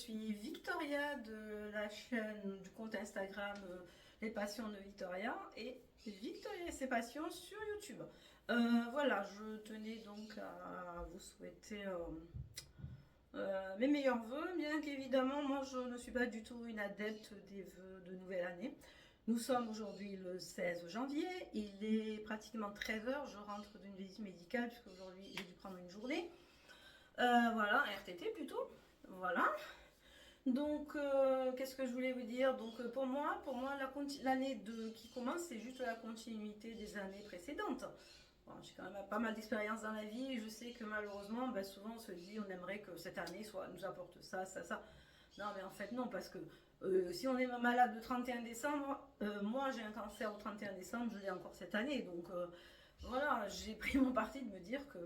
suis Victoria de la chaîne du compte Instagram Les Passions de Victoria et Victoria et ses passions sur YouTube. Voilà, je tenais donc à vous souhaiter mes meilleurs vœux, bien qu'évidemment, moi je ne suis pas du tout une adepte des vœux de nouvelle année. Nous sommes aujourd'hui le 16 janvier, il est pratiquement 13 heures, je rentre d'une visite médicale puisque aujourd'hui j'ai dû prendre une journée. Voilà, RTT plutôt. Voilà. Donc, qu'est-ce que je voulais vous dire? Donc, pour moi l'année qui commence, c'est juste la continuité des années précédentes. Bon, j'ai quand même pas mal d'expérience dans la vie et je sais que malheureusement, ben, souvent on se dit on aimerait que cette année nous apporte ça, ça, ça. Non, mais en fait, non, parce que si on est malade le 31 décembre, moi j'ai un cancer au 31 décembre, je l'ai encore cette année. Donc, voilà, j'ai pris mon parti de me dire que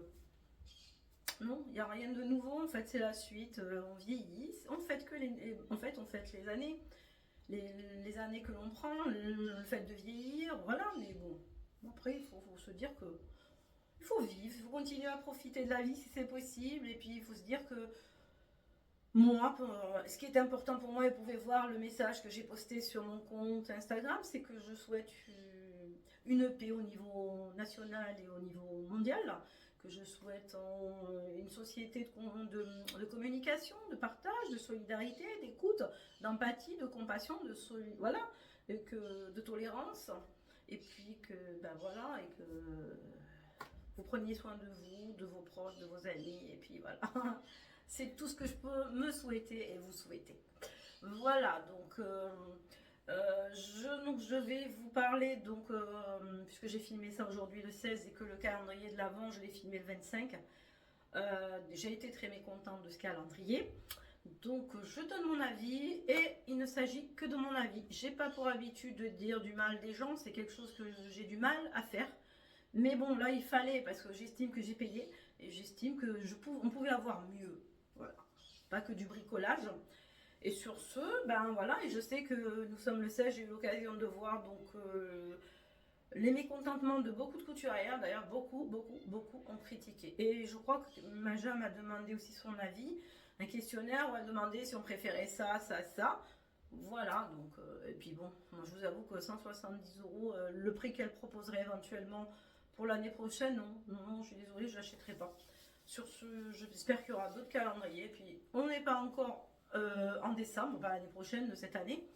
non, il n'y a rien de nouveau, en fait c'est la suite, on vieillit, on fête les années, les années que l'on prend, le fait de vieillir, voilà, mais bon, après faut se dire que il faut vivre, il faut continuer à profiter de la vie si c'est possible, et puis il faut se dire que moi, ce qui est important pour moi, et vous pouvez voir le message que j'ai posté sur mon compte Instagram, c'est que je souhaite une paix au niveau national et au niveau mondial, que je souhaite une société de communication, de partage, de solidarité, d'écoute, d'empathie, de compassion, voilà, de tolérance, et puis que, ben voilà, et que vous preniez soin de vous, de vos proches, de vos amis, et puis voilà. C'est tout ce que je peux me souhaiter et vous souhaiter. Voilà, donc je vais vous parler, puisque j'ai filmé ça aujourd'hui le 16 et que le calendrier de l'Avent, je l'ai filmé le 25. J'ai été très mécontente de ce calendrier. Donc je donne mon avis et il ne s'agit que de mon avis. J'ai pas pour habitude de dire du mal des gens, c'est quelque chose que j'ai du mal à faire. Mais bon, là il fallait parce que j'estime que j'ai payé et j'estime que on pouvait avoir mieux. Voilà, pas que du bricolage. Et sur ce, ben voilà, et je sais que nous sommes le 16, j'ai eu l'occasion de voir les mécontentements de beaucoup de couturières. D'ailleurs, beaucoup ont critiqué. Et je crois que Maja m'a demandé aussi son avis, un questionnaire où elle demandait si on préférait ça, ça, ça. Voilà, donc, et puis bon, moi je vous avoue que 170 euros, le prix qu'elle proposerait éventuellement pour l'année prochaine, non, je suis désolée, je l'achèterai pas. Sur ce, j'espère qu'il y aura d'autres calendriers. Puis on n'est pas encore en décembre, pas l'année prochaine de cette année.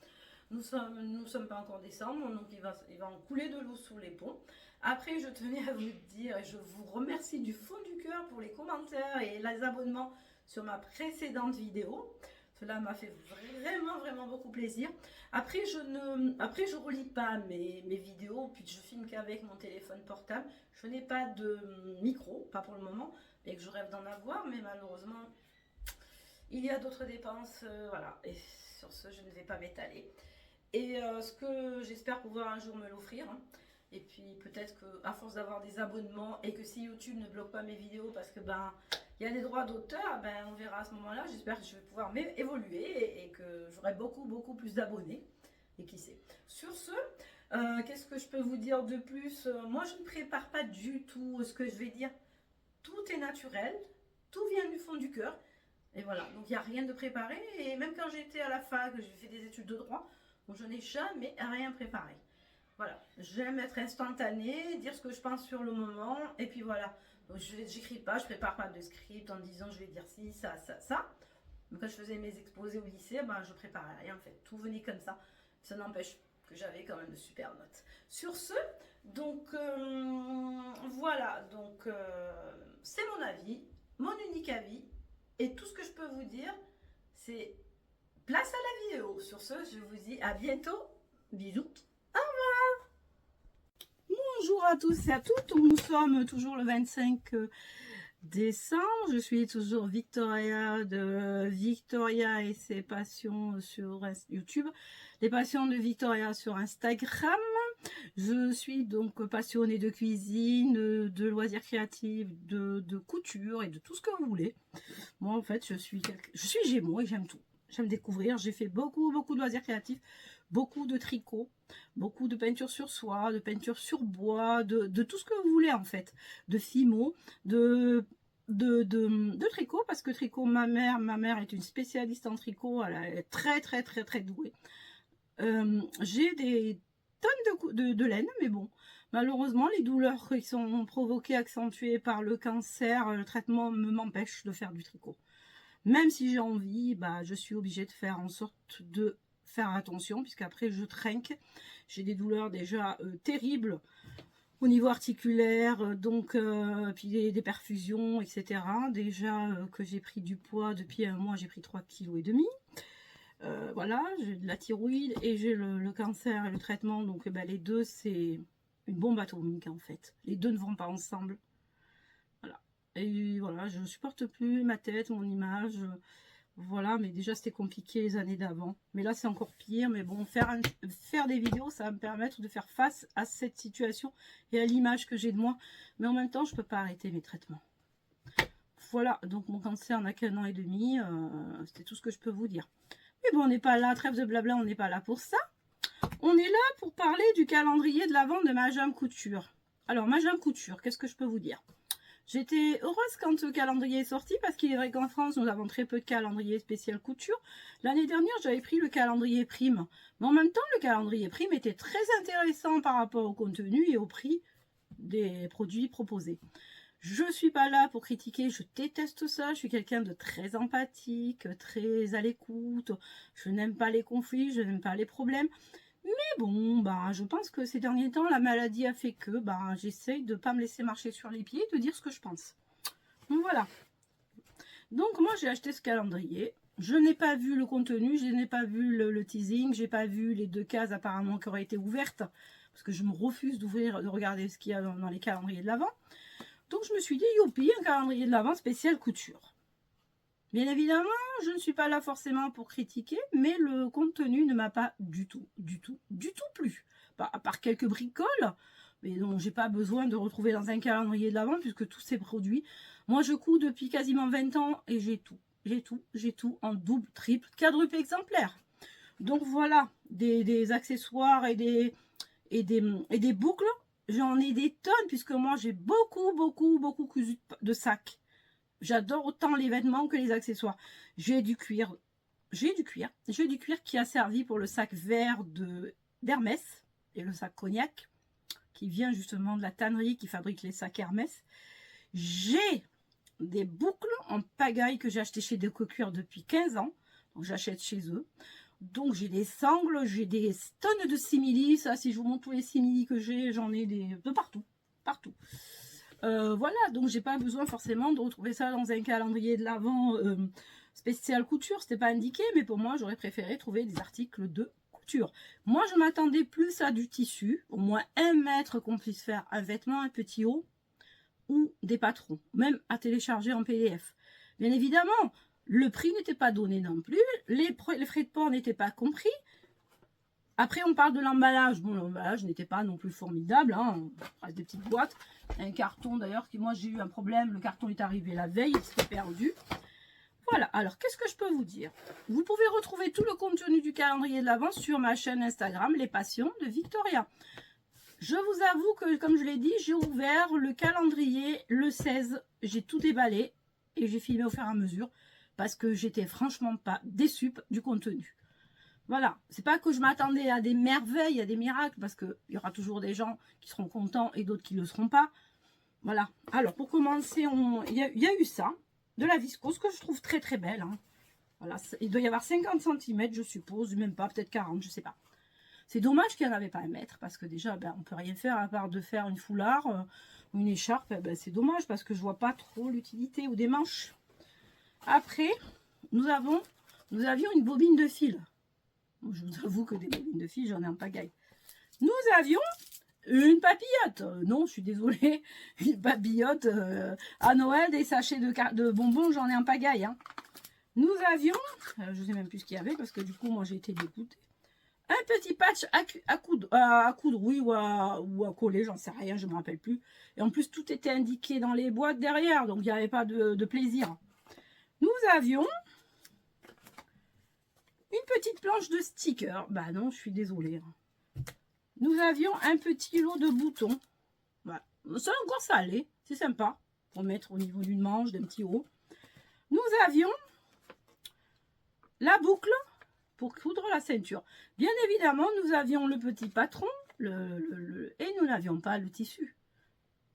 Nous sommes pas encore en décembre, donc il va en couler de l'eau sous les ponts. Après, je tenais à vous dire, et je vous remercie du fond du cœur pour les commentaires et les abonnements sur ma précédente vidéo. Cela m'a fait vraiment beaucoup plaisir. Après, je relis pas mes vidéos, puis je filme qu'avec mon téléphone portable. Je n'ai pas de micro, pas pour le moment, mais que je rêve d'en avoir, mais malheureusement, il y a d'autres dépenses, voilà. Et sur ce, je ne vais pas m'étaler. Et ce que j'espère pouvoir un jour me l'offrir. Hein. Et puis peut-être qu'à force d'avoir des abonnements et que si YouTube ne bloque pas mes vidéos parce que ben il y a des droits d'auteur, ben on verra à ce moment-là. J'espère que je vais pouvoir évoluer et que j'aurai beaucoup plus d'abonnés. Et qui sait. Sur ce, qu'est-ce que je peux vous dire de plus? Moi, je ne prépare pas du tout ce que je vais dire. Tout est naturel, tout vient du fond du cœur. Et voilà, donc il n'y a rien de préparé. Et même quand j'étais à la fac, j'ai fait des études de droit, donc je n'ai jamais rien préparé. Voilà, j'aime être instantanée, dire ce que je pense sur le moment, et puis voilà. Donc j'écris pas, je prépare pas de script en disant je vais dire ci, ça, ça, ça. Mais quand je faisais mes exposés au lycée, ben, je préparais rien en fait, tout venait comme ça. Ça n'empêche que j'avais quand même de super notes. Sur ce, donc voilà, donc c'est mon avis, mon unique avis. Et tout ce que je peux vous dire, c'est place à la vidéo. Sur ce, je vous dis à bientôt. Bisous. Au revoir. Bonjour à tous et à toutes. Nous sommes toujours le 25 décembre. Je suis toujours Victoria de Victoria et ses passions sur YouTube. Les passions de Victoria sur Instagram. Je suis donc passionnée de cuisine, de loisirs créatifs, de couture et de tout ce que vous voulez. Moi, en fait, je suis Gémeaux et j'aime tout. J'aime découvrir. J'ai fait beaucoup de loisirs créatifs, beaucoup de tricot, beaucoup de peinture sur soie, de peinture sur bois, de tout ce que vous voulez en fait. De fimo, de tricot, parce que tricot, ma mère est une spécialiste en tricot, elle est très douée. J'ai des tonnes de laine, mais bon, malheureusement, les douleurs qui sont provoquées, accentuées par le cancer, le traitement m'empêche de faire du tricot. Même si j'ai envie, bah, je suis obligée de faire en sorte de faire attention, puisqu'après je trinque. J'ai des douleurs déjà terribles au niveau articulaire, donc puis des perfusions, etc. Déjà que j'ai pris du poids depuis un mois, j'ai pris 3,5 kg. Voilà, j'ai de la thyroïde et j'ai le cancer et le traitement, donc ben, les deux c'est une bombe atomique en fait. Les deux ne vont pas ensemble. Voilà. Et voilà, je ne supporte plus ma tête, mon image. Voilà, mais déjà c'était compliqué les années d'avant. Mais là c'est encore pire. Mais bon, faire des vidéos, ça va me permettre de faire face à cette situation et à l'image que j'ai de moi. Mais en même temps, je ne peux pas arrêter mes traitements. Voilà, donc mon cancer n'a qu'1 an et demi. C'était tout ce que je peux vous dire. Mais bon, on n'est pas là, trêve de blabla, on n'est pas là pour ça. On est là pour parler du calendrier de l'Avent de Majam Couture. Alors, Majam Couture, qu'est-ce que je peux vous dire? J'étais heureuse quand le calendrier est sorti, parce qu'il est vrai qu'en France, nous avons très peu de calendrier spécial couture. L'année dernière, j'avais pris le calendrier prime. Mais en même temps, le calendrier prime était très intéressant par rapport au contenu et au prix des produits proposés. Je ne suis pas là pour critiquer, je déteste ça, je suis quelqu'un de très empathique, très à l'écoute, je n'aime pas les conflits, je n'aime pas les problèmes. Mais bon, bah, je pense que ces derniers temps, la maladie a fait que bah, j'essaye de ne pas me laisser marcher sur les pieds et de dire ce que je pense. Donc voilà. Donc moi j'ai acheté ce calendrier, je n'ai pas vu le contenu, je n'ai pas vu le teasing, j'ai pas vu les 2 cases apparemment qui auraient été ouvertes, parce que je me refuse de regarder ce qu'il y a dans les calendriers de l'Avent. Donc je me suis dit, youpi, un calendrier de l'Avent spécial couture. Bien évidemment, je ne suis pas là forcément pour critiquer, mais le contenu ne m'a pas du tout plu. À part quelques bricoles, mais dont j'ai pas besoin de retrouver dans un calendrier de l'Avent, puisque tous ces produits, moi je couds depuis quasiment 20 ans et j'ai tout en double, triple, quadruple exemplaire. Donc voilà, des accessoires et des boucles. J'en ai des tonnes, puisque moi j'ai beaucoup cousu de sacs. J'adore autant les vêtements que les accessoires. J'ai du cuir qui a servi pour le sac vert d'Hermès et le sac cognac, qui vient justement de la tannerie qui fabrique les sacs Hermès. J'ai des boucles en pagaille que j'ai acheté chez Déco-Cuir depuis 15 ans. Donc j'achète chez eux. Donc j'ai des sangles, j'ai des tonnes de simili. Ça, si je vous montre tous les simili que j'ai, j'en ai de partout. Voilà, donc j'ai pas besoin forcément de retrouver ça dans un calendrier de l'Avent spécial couture. C'était pas indiqué, mais pour moi, j'aurais préféré trouver des articles de couture. Moi, je m'attendais plus à du tissu, au moins 1 mètre qu'on puisse faire un vêtement, un petit haut, ou des patrons, même à télécharger en PDF. Bien évidemment, le prix n'était pas donné non plus, les frais de port n'étaient pas compris. Après, on parle de l'emballage. Bon, l'emballage n'était pas non plus formidable, hein. On reste des petites boîtes. Un carton d'ailleurs, qui moi j'ai eu un problème. Le carton est arrivé la veille, il s'est perdu. Voilà, alors qu'est-ce que je peux vous dire? Vous pouvez retrouver tout le contenu du calendrier de l'Avent sur ma chaîne Instagram, Les Passions de Victoria. Je vous avoue que, comme je l'ai dit, j'ai ouvert le calendrier le 16. J'ai tout déballé et j'ai filmé au fur et à mesure parce que j'étais franchement pas déçue du contenu. Voilà, c'est pas que je m'attendais à des merveilles, à des miracles, parce qu'il y aura toujours des gens qui seront contents et d'autres qui ne le seront pas. Voilà, alors pour commencer, il y a eu ça, de la viscose, que je trouve très belle. Hein. Voilà, il doit y avoir 50 cm, je suppose, même pas, peut-être 40, je sais pas. C'est dommage qu'il n'y en avait pas à mettre, parce que déjà, ben, on ne peut rien faire à part de faire une foulard ou une écharpe. Ben, c'est dommage, parce que je vois pas trop l'utilité, ou des manches. Après, nous avions une bobine de fil. Je vous avoue que des bobines de fil, j'en ai en pagaille. Nous avions une papillote. Non, je suis désolée. Une papillote à Noël, des sachets de bonbons, j'en ai en pagaille. Hein. Nous avions, je ne sais même plus ce qu'il y avait, parce que du coup, moi, j'ai été dégoûtée. Un petit patch à coudre, oui, ou à coller, j'en sais rien, je ne me rappelle plus. Et en plus, tout était indiqué dans les boîtes derrière, donc il n'y avait pas de plaisir. Nous avions une petite planche de stickers. Bah non, je suis désolée. Nous avions un petit lot de boutons. Voilà. Ça encore, ça allait. C'est sympa. pour mettre au niveau d'une manche, d'un petit haut. Nous avions la boucle pour coudre la ceinture. Bien évidemment, nous avions le petit patron et nous n'avions pas le tissu.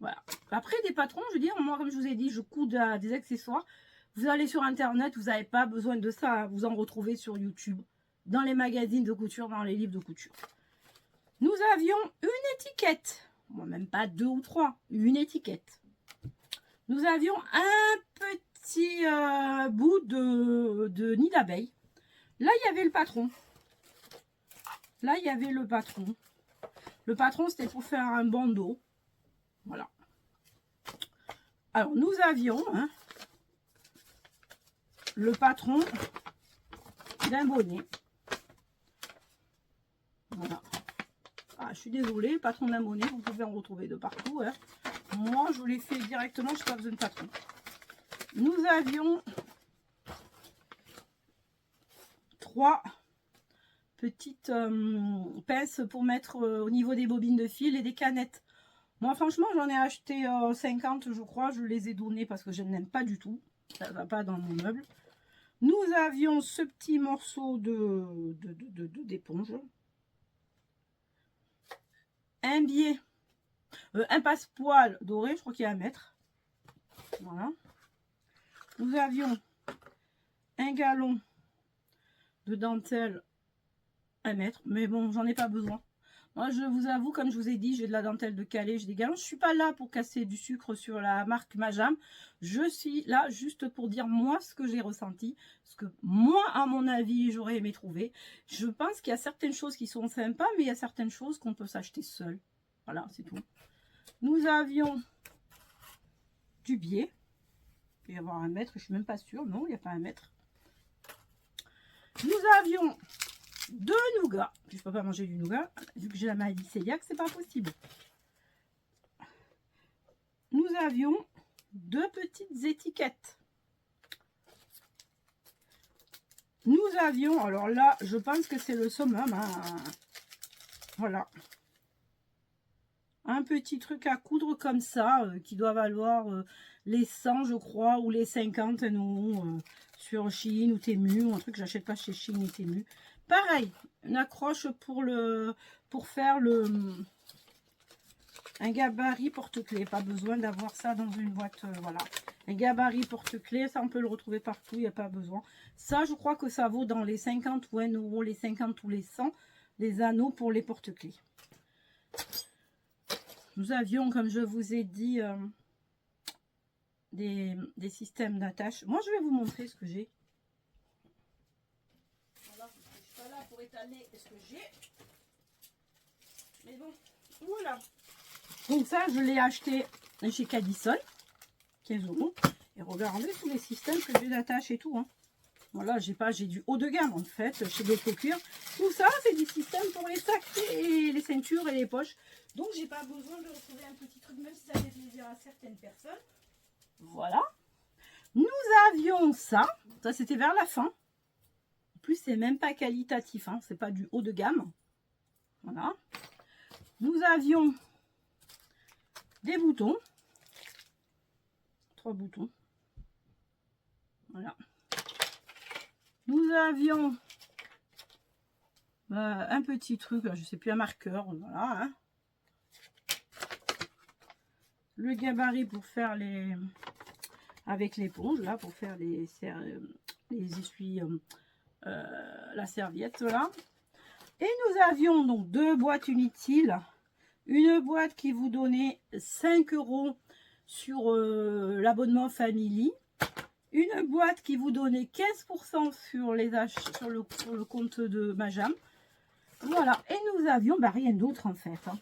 Voilà. Après, des patrons, je veux dire, moi, comme je vous ai dit, je coude à des accessoires. Vous allez sur Internet, vous n'avez pas besoin de ça. Vous en retrouvez sur YouTube, dans les magazines de couture, dans les livres de couture. Nous avions une étiquette. Bon, même pas 2 ou 3, une étiquette. Nous avions un petit bout de nid d'abeille. Là, il y avait le patron. Là, il y avait le patron. Le patron, c'était pour faire un bandeau. Voilà. Alors, nous avions le patron d'un bonnet. Voilà. Ah, je suis désolée, le patron d'un bonnet, vous pouvez en retrouver de partout. Hein. Moi, je l'ai fait directement, je n'ai pas besoin de patron. Nous avions 3 petites pinces pour mettre au niveau des bobines de fil et des canettes. Moi, franchement, j'en ai acheté 50, je crois. Je les ai donnés parce que je n'aime pas du tout. Ça ne va pas dans mon meuble. Nous avions ce petit morceau d'éponge. Un biais. Un passepoil doré, je crois qu'il y a 1 mètre. Voilà. Nous avions un galon de dentelle 1 mètre. Mais bon, j'en ai pas besoin. Moi, je vous avoue, comme je vous ai dit, j'ai de la dentelle de Calais, j'ai des galons. Je ne suis pas là pour casser du sucre sur la marque Majam. Je suis là juste pour dire moi ce que j'ai ressenti. Ce que moi, à mon avis, j'aurais aimé trouver. Je pense qu'il y a certaines choses qui sont sympas, mais il y a certaines choses qu'on peut s'acheter seul. Voilà, c'est tout. Nous avions du biais. Il peut y avoir 1 mètre, je ne suis même pas sûre. Non, il n'y a pas 1 mètre. Nous avions 2 nougats. Je ne peux pas manger du nougat. Vu que j'ai la maladie cœliaque, c'est pas possible. Nous avions 2 petites étiquettes. Nous avions, alors là, je pense que c'est le summum. Hein. Voilà. Un petit truc à coudre comme ça, qui doit valoir les 100, je crois, ou les 50, non, sur Shein ou Temu, ou un truc que j'achète pas chez Shein ou Temu. Pareil, une accroche pour faire un gabarit porte-clés. Pas besoin d'avoir ça dans une boîte, voilà. Un gabarit porte-clés, ça on peut le retrouver partout, il n'y a pas besoin. Ça, je crois que ça vaut dans les 50 ou 1 euro, les 50 ou les 100, les anneaux pour les porte-clés. Nous avions, comme je vous ai dit, des systèmes d'attache. Moi, je vais vous montrer ce que j'ai. Voilà, je ne suis pas là pour étaler ce que j'ai. Mais bon, voilà. Donc ça, je l'ai acheté chez Cadisol, 15 €. Et regardez tous les systèmes que j'ai d'attache et tout. Hein. Voilà, j'ai du haut de gamme en fait, chez Delcocuir. Tout ça, c'est des systèmes pour les sacs et les ceintures et les poches. Donc, j'ai pas besoin de retrouver un petit truc, même si ça fait plaisir à certaines personnes. Voilà. Nous avions ça. Ça, c'était vers la fin. En plus, c'est même pas qualitatif. Hein. C'est pas du haut de gamme. Voilà. Nous avions des boutons. 3 boutons. Voilà. Nous avions un petit truc, je sais plus, un marqueur. Voilà. Hein. Le gabarit pour faire avec l'éponge, là, pour faire les essuie, la serviette, là. Et nous avions donc 2 boîtes inutiles. Une boîte qui vous donnait 5 € sur l'abonnement Family. Une boîte qui vous donnait 15% sur les achats, sur le compte de Majam. Voilà. Et nous avions rien d'autre en fait. Hein.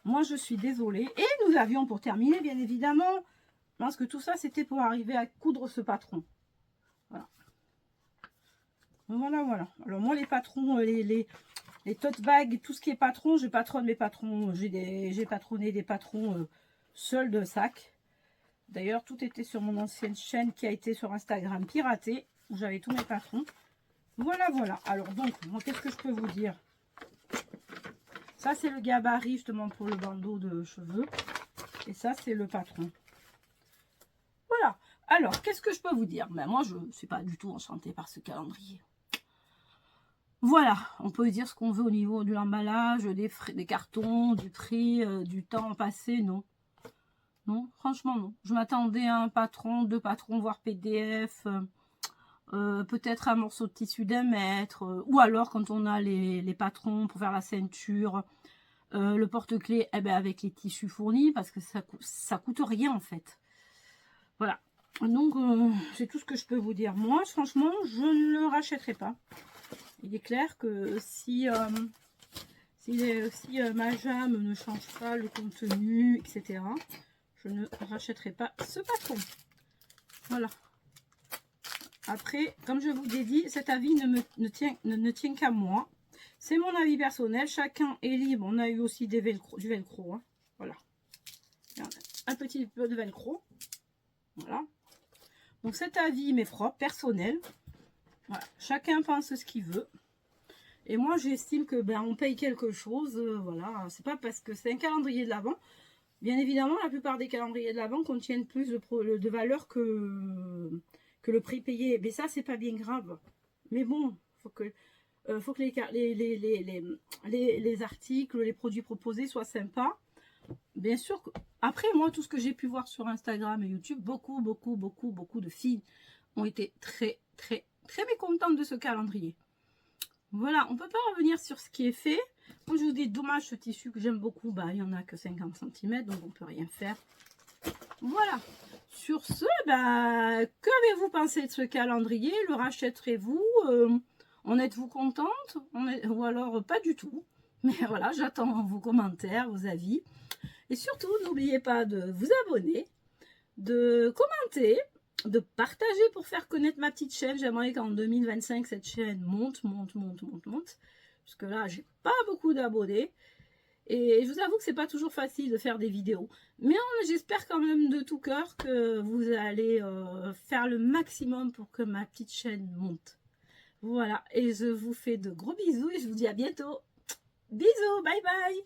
Moi, je suis désolée. Et nous avions, pour terminer, bien évidemment, parce que tout ça, c'était pour arriver à coudre ce patron. Voilà. Voilà, voilà. Alors, moi, les patrons, les tote bags, tout ce qui est patron, je patronne mes patrons. J'ai patronné des patrons seuls de sac. D'ailleurs, tout était sur mon ancienne chaîne qui a été sur Instagram piratée, où j'avais tous mes patrons. Voilà, voilà. Alors, donc, moi, qu'est-ce que je peux vous dire? Ça, c'est le gabarit, justement, pour le bandeau de cheveux. Et ça, c'est le patron. Alors, qu'est-ce que je peux vous dire? Ben, moi, je ne suis pas du tout enchantée par ce calendrier. Voilà, on peut dire ce qu'on veut au niveau de l'emballage, des cartons, du prix, du temps passé, non. Non, franchement, non. Je m'attendais à un patron, 2 patrons, voire PDF, peut-être un morceau de tissu d'1 mètre, ou alors quand on a les patrons pour faire la ceinture, le porte-clés, eh ben, avec les tissus fournis, parce que ça coûte rien en fait. Voilà. Donc, c'est tout ce que je peux vous dire. Moi, franchement, je ne le rachèterai pas. Il est clair que si ma jam ne change pas le contenu, etc., je ne rachèterai pas ce patron. Voilà. Après, comme je vous ai dit, cet avis ne tient qu'à moi. C'est mon avis personnel. Chacun est libre. On a eu aussi du velcro. Hein. Voilà. Un petit peu de velcro. Voilà. Donc cet avis m'est propre, personnel. Voilà. Chacun pense ce qu'il veut. Et moi, j'estime que on paye quelque chose. Voilà. C'est pas parce que c'est un calendrier de l'Avent. Bien évidemment, la plupart des calendriers de l'Avent contiennent plus de valeur que le prix payé. Mais ça, c'est pas bien grave. Mais bon, faut que les articles, les produits proposés soient sympas. Bien sûr. Après, moi, tout ce que j'ai pu voir sur Instagram et YouTube, beaucoup de filles ont été très mécontentes de ce calendrier. Voilà, on ne peut pas revenir sur ce qui est fait. Moi, je vous dis, dommage, ce tissu que j'aime beaucoup, il n'y en a que 50 cm, donc on ne peut rien faire. Voilà. Sur ce, qu'avez-vous pensé de ce calendrier? Le rachèterez-vous? En êtes-vous contente? Ou alors pas du tout? Mais voilà, j'attends vos commentaires, vos avis. Et surtout, n'oubliez pas de vous abonner, de commenter, de partager pour faire connaître ma petite chaîne. J'aimerais qu'en 2025, cette chaîne monte. Parce que là, j'ai pas beaucoup d'abonnés. Et je vous avoue que c'est pas toujours facile de faire des vidéos. Mais j'espère quand même de tout cœur que vous allez faire le maximum pour que ma petite chaîne monte. Voilà, et je vous fais de gros bisous et je vous dis à bientôt. Bisous, bye bye.